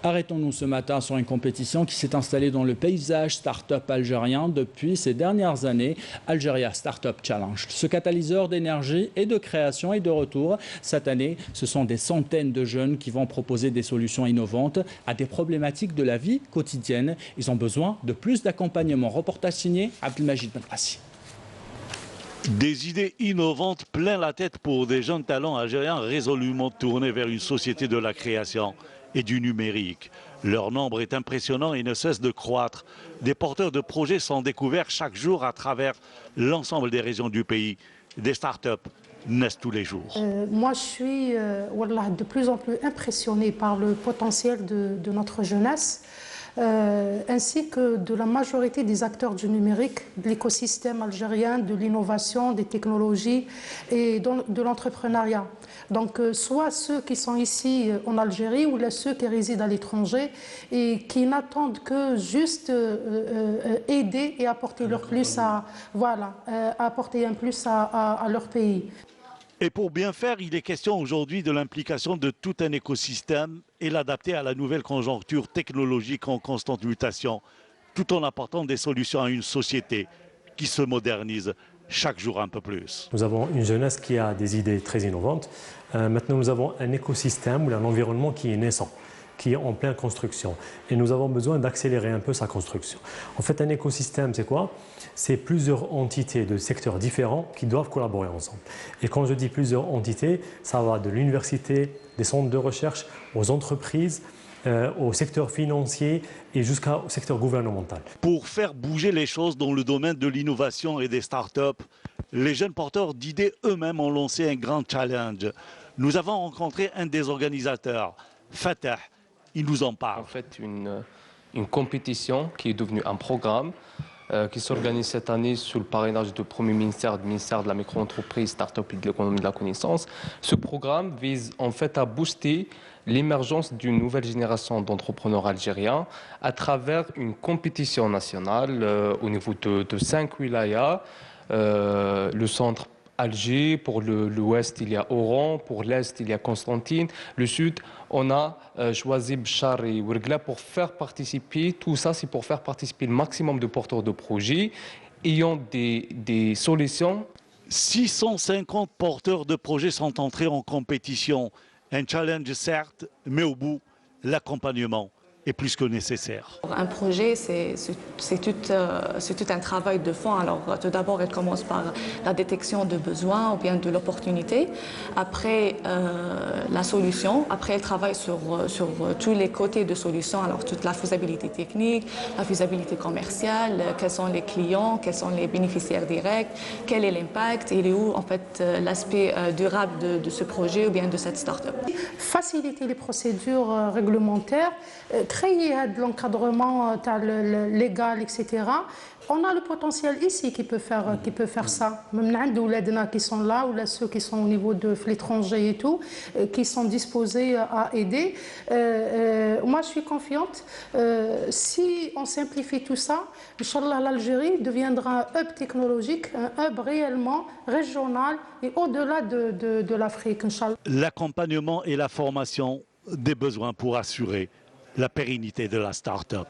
Arrêtons-nous ce matin sur une compétition qui s'est installée dans le paysage start-up algérien depuis ces dernières années, Algeria Startup Challenge. Ce catalyseur d'énergie et de création et de retour, cette année, ce sont des centaines de jeunes qui vont proposer des solutions innovantes à des problématiques de la vie quotidienne. Ils ont besoin de plus d'accompagnement. Reportage signé Abdelmajid Benrassi. Des idées innovantes plein la tête pour des jeunes talents algériens résolument tournés vers une société de la création et du numérique. Leur nombre est impressionnant et ne cesse de croître. Des porteurs de projets sont découverts chaque jour à travers l'ensemble des régions du pays. Des start-up naissent tous les jours. Moi, je suis de plus en plus impressionnée par le potentiel de notre jeunesse. Ainsi que de la majorité des acteurs du numérique, de l'écosystème algérien, de l'innovation, des technologies et de l'entrepreneuriat. Donc, soit ceux qui sont ici en Algérie ou ceux qui résident à l'étranger et qui n'attendent que juste aider et apporter leur plus apporter un plus à leur pays. Et pour bien faire, il est question aujourd'hui de l'implication de tout un écosystème et l'adapter à la nouvelle conjoncture technologique en constante mutation, tout en apportant des solutions à une société qui se modernise chaque jour un peu plus. Nous avons une jeunesse qui a des idées très innovantes. Maintenant, nous avons un écosystème ou un environnement qui est naissant, qui est en pleine construction. Et nous avons besoin d'accélérer un peu sa construction. En fait, un écosystème, c'est quoi? C'est plusieurs entités de secteurs différents qui doivent collaborer ensemble. Et quand je dis plusieurs entités, ça va de l'université, des centres de recherche, aux entreprises, au secteur financier et jusqu'au secteur gouvernemental. Pour faire bouger les choses dans le domaine de l'innovation et des start-up, les jeunes porteurs d'idées eux-mêmes ont lancé un grand challenge. Nous avons rencontré un des organisateurs, Fatah. Il nous en parle. En fait, une compétition qui est devenue un programme qui s'organise cette année sous le parrainage du Premier ministère, du ministère de la micro-entreprise, start-up et de l'économie de la connaissance. Ce programme vise en fait à booster l'émergence d'une nouvelle génération d'entrepreneurs algériens à travers une compétition nationale au niveau de 5 wilayas, le centre Alger, pour l'ouest il y a Oran, pour l'est il y a Constantine, le sud on a choisi Bchar et Ouergla pour faire participer, tout ça c'est pour faire participer le maximum de porteurs de projets ayant des solutions. 650 porteurs de projets sont entrés en compétition, un challenge certes, mais au bout l'accompagnement est plus que nécessaire. Un projet, c'est tout un travail de fond. Alors, tout d'abord, elle commence par la détection de besoins ou bien de l'opportunité. Après, la solution. Après, elle travaille sur tous les côtés de solution. Alors, toute la faisabilité technique, la faisabilité commerciale, quels sont les clients, quels sont les bénéficiaires directs, quel est l'impact, il est où, en fait, l'aspect durable de ce projet ou bien de cette start-up. Faciliter les procédures réglementaires, créer de l'encadrement légal, etc. On a le potentiel ici qui peut faire ça. Même les qui sont là ou ceux qui sont au niveau de l'étranger et tout, qui sont disposés à aider. Moi, je suis confiante. Si on simplifie tout ça, Inch'Allah, l'Algérie deviendra un hub technologique, un hub réellement régional et au-delà de l'Afrique, Inch'Allah. L'accompagnement et la formation des besoins pour assurer la pérennité de la start-up.